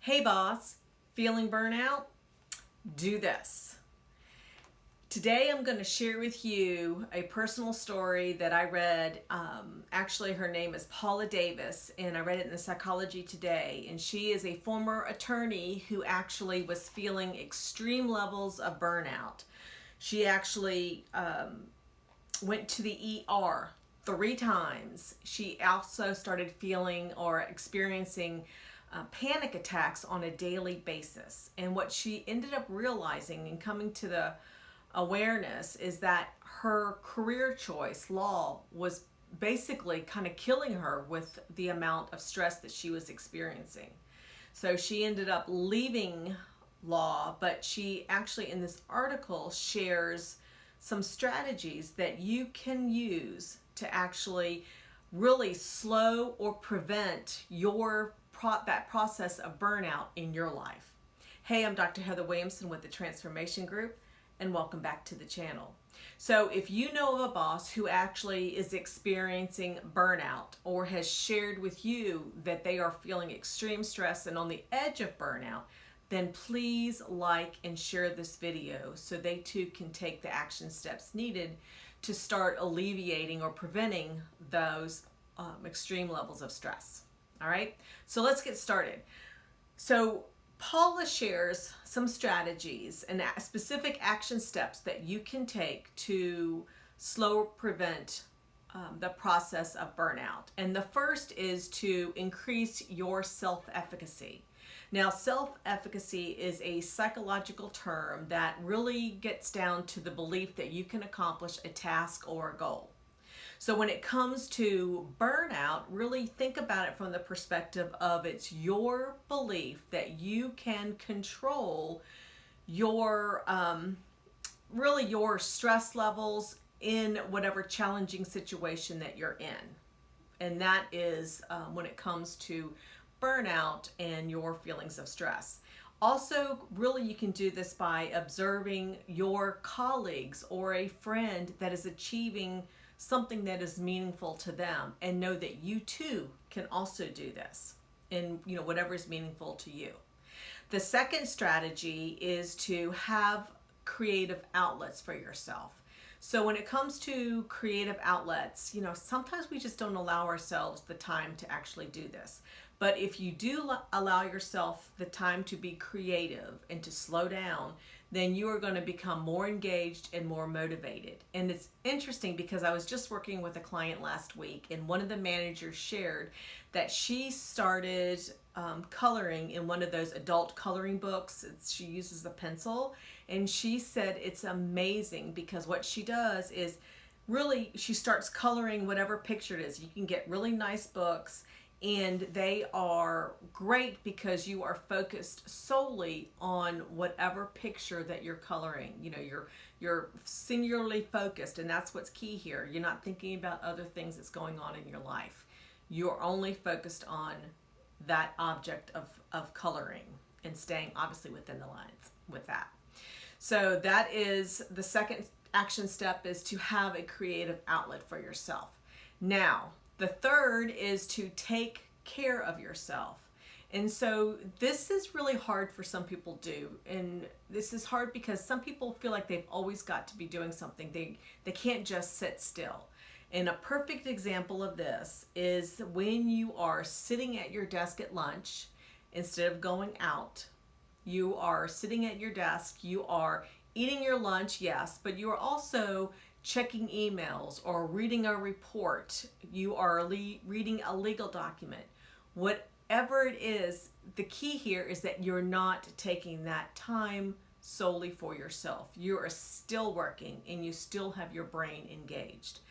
Hey boss, feeling burnout? Do this. Today I'm going to share with you a personal story that I read. Actually, her name is Paula Davis, and I read it in the Psychology Today. And she is a former attorney who actually was feeling extreme levels of burnout. She actually went to the ER 3 times. She also started feeling or experiencing panic attacks on a daily basis. And what she ended up realizing and coming to the awareness is that her career choice, law, was basically kind of killing her with the amount of stress that she was experiencing. So she ended up leaving law, but she actually in this article shares some strategies that you can use to actually really slow or prevent that process of burnout in your life. Hey, I'm Dr. Heather Williamson with the Transformation Group, and welcome back to the channel. So if you know of a boss who actually is experiencing burnout or has shared with you that they are feeling extreme stress and on the edge of burnout, then please like and share this video so they too can take the action steps needed to start alleviating or preventing those extreme levels of stress. All right, so let's get started. So Paula shares some strategies and specific action steps that you can take to slow prevent the process of burnout. And the first is to increase your self-efficacy. Now, self-efficacy is a psychological term that really gets down to the belief that you can accomplish a task or a goal. So when it comes to burnout, really think about it from the perspective of it's your belief that you can control your really your stress levels in whatever challenging situation that you're in. And that is when it comes to burnout and your feelings of stress. Also, really you can do this by observing your colleagues or a friend that is achieving something that is meaningful to them, and know that you too can also do this in whatever is meaningful to you. The second strategy is to have creative outlets for yourself. So when it comes to creative outlets, sometimes we just don't allow ourselves the time to actually do this. But if you do allow yourself the time to be creative and to slow down, then you are going to become more engaged and more motivated. And it's interesting because I was just working with a client last week, and one of the managers shared that she started coloring in one of those adult coloring books. She uses a pencil, and she said it's amazing because what she does is really she starts coloring whatever picture it is. You can get really nice books, and they are great because you are focused solely on whatever picture that you're coloring. You're singularly focused, and that's what's key here. You're not thinking about other things that's going on in your life. You're only focused on that object of coloring and staying obviously within the lines with that. So that is the second action step, is to have a creative outlet for yourself. Now, the third is to take care of yourself. And so this is really hard for some people to do. And this is hard because some people feel like they've always got to be doing something. They can't just sit still. And a perfect example of this is when you are sitting at your desk at lunch, instead of going out, you are sitting at your desk, you are eating your lunch, yes, but you are also checking emails or reading a report. You are reading a legal document. Whatever it is, the key here is that you're not taking that time solely for yourself. You are still working and you still have your brain engaged.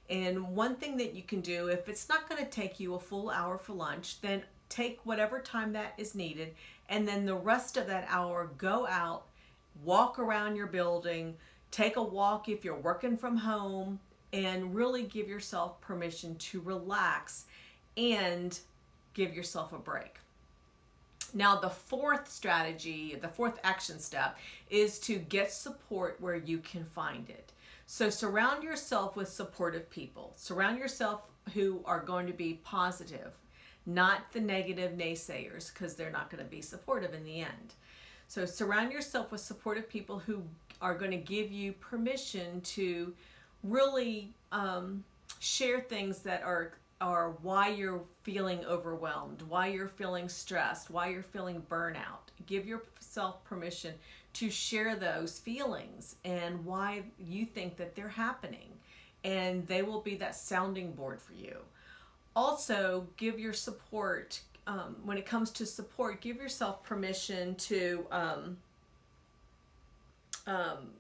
And one thing that you can do, if it's not going to take you a full hour for lunch, then take whatever time that is needed, and then the rest of that hour go out, walk around your building, take a walk if you're working from home, and really give yourself permission to relax and give yourself a break. Now, the fourth strategy, the fourth action step, is to get support where you can find it. So surround yourself with supportive people. Surround yourself who are going to be positive. not the negative naysayers, because they're not going to be supportive in the end. So surround yourself with supportive people who are going to give you permission to really share things that are why you're feeling overwhelmed, why you're feeling stressed, why you're feeling burnout. Give yourself permission to share those feelings and why you think that they're happening. And they will be that sounding board for you. Also, give your support, when it comes to support, give yourself permission to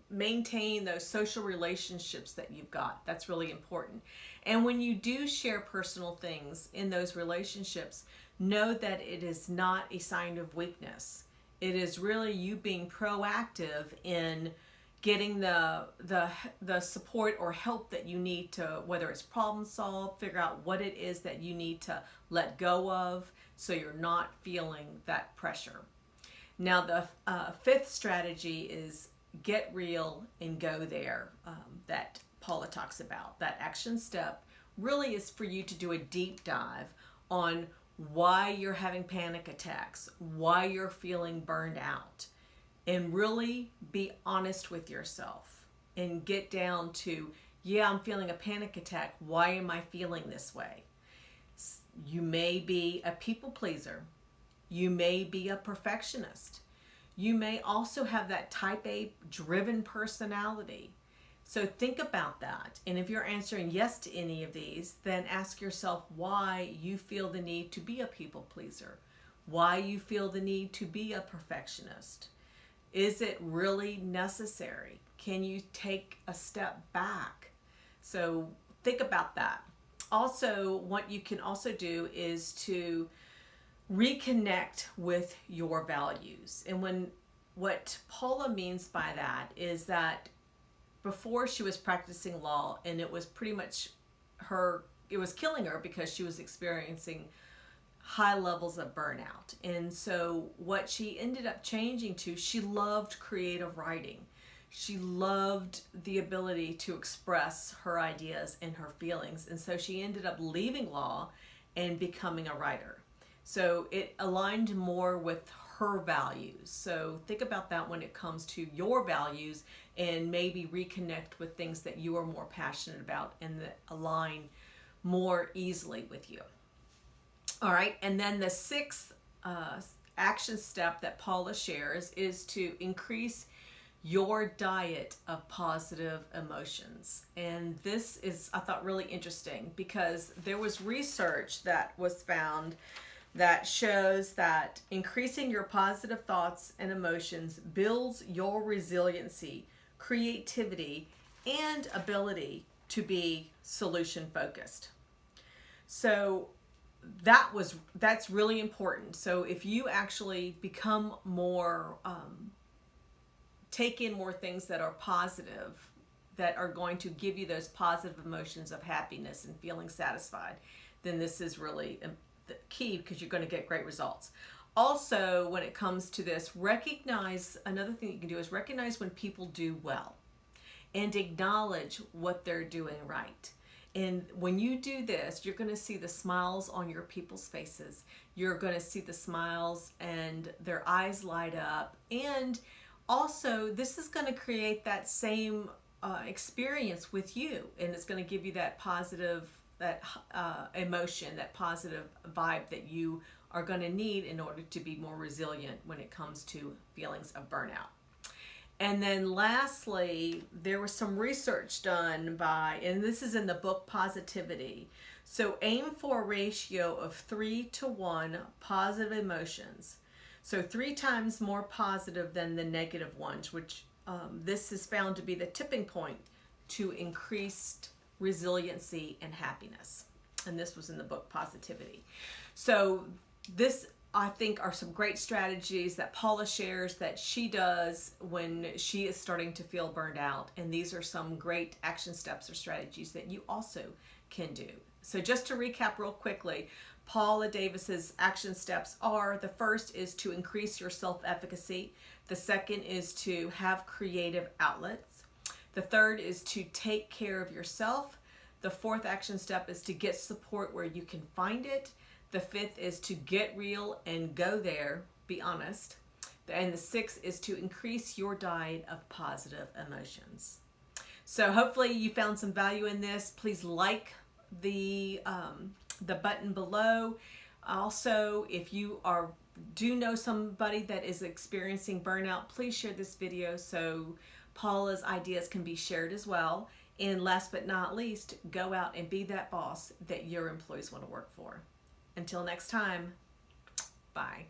maintain those social relationships that you've got. That's really important. And when you do share personal things in those relationships, know that it is not a sign of weakness. It is really you being proactive in getting the support or help that you need to, whether it's problem solve, figure out what it is that you need to let go of so you're not feeling that pressure. Now the fifth strategy is get real and go there, that Paula talks about. That action step really is for you to do a deep dive on why you're having panic attacks, why you're feeling burned out, and really be honest with yourself and get down to, yeah, I'm feeling a panic attack. Why am I feeling this way? You may be a people pleaser. You may be a perfectionist. You may also have that type A driven personality. So think about that. And if you're answering yes to any of these, then ask yourself why you feel the need to be a people pleaser, why you feel the need to be a perfectionist. Is it really necessary? Can you take a step back? So think about that. Also, what you can also do is to reconnect with your values. And what Paula means by that is that before she was practicing law, and it was pretty much it was killing her because she was experiencing high levels of burnout. And so what she ended up changing to, she loved creative writing. She loved the ability to express her ideas and her feelings. And so she ended up leaving law and becoming a writer. So it aligned more with her values. So think about that when it comes to your values, and maybe reconnect with things that you are more passionate about and that align more easily with you. All right, and then the sixth action step that Paula shares is to increase your diet of positive emotions. And this is, I thought, really interesting because there was research that was found that shows that increasing your positive thoughts and emotions builds your resiliency, creativity, and ability to be solution focused. So that's really important. So if you actually become more, take in more things that are positive, that are going to give you those positive emotions of happiness and feeling satisfied, then this is really the key, because you're going to get great results. Also, when it comes to this, another thing you can do is recognize when people do well and acknowledge what they're doing right. And when you do this, you're going to see the smiles on your people's faces. You're going to see the smiles and their eyes light up. And also, this is going to create that same experience with you. And it's going to give you that positive, that emotion, that positive vibe that you are going to need in order to be more resilient when it comes to feelings of burnout. And then lastly, there was some research done and this is in the book Positivity. So aim for a ratio of 3-to-1 positive emotions. So 3 times more positive than the negative ones, which this is found to be the tipping point to increased resiliency and happiness. And this was in the book Positivity. So this, I think, are some great strategies that Paula shares that she does when she is starting to feel burned out. And these are some great action steps or strategies that you also can do. So just to recap real quickly, Paula Davis's action steps are: the first is to increase your self-efficacy. The second is to have creative outlets. The third is to take care of yourself. The fourth action step is to get support where you can find it. The 5th is to get real and go there, be honest. And the 6th is to increase your diet of positive emotions. So hopefully you found some value in this. Please like the button below. Also, if you do know somebody that is experiencing burnout, please share this video so Paula's ideas can be shared as well. And last but not least, go out and be that boss that your employees want to work for. Until next time, bye.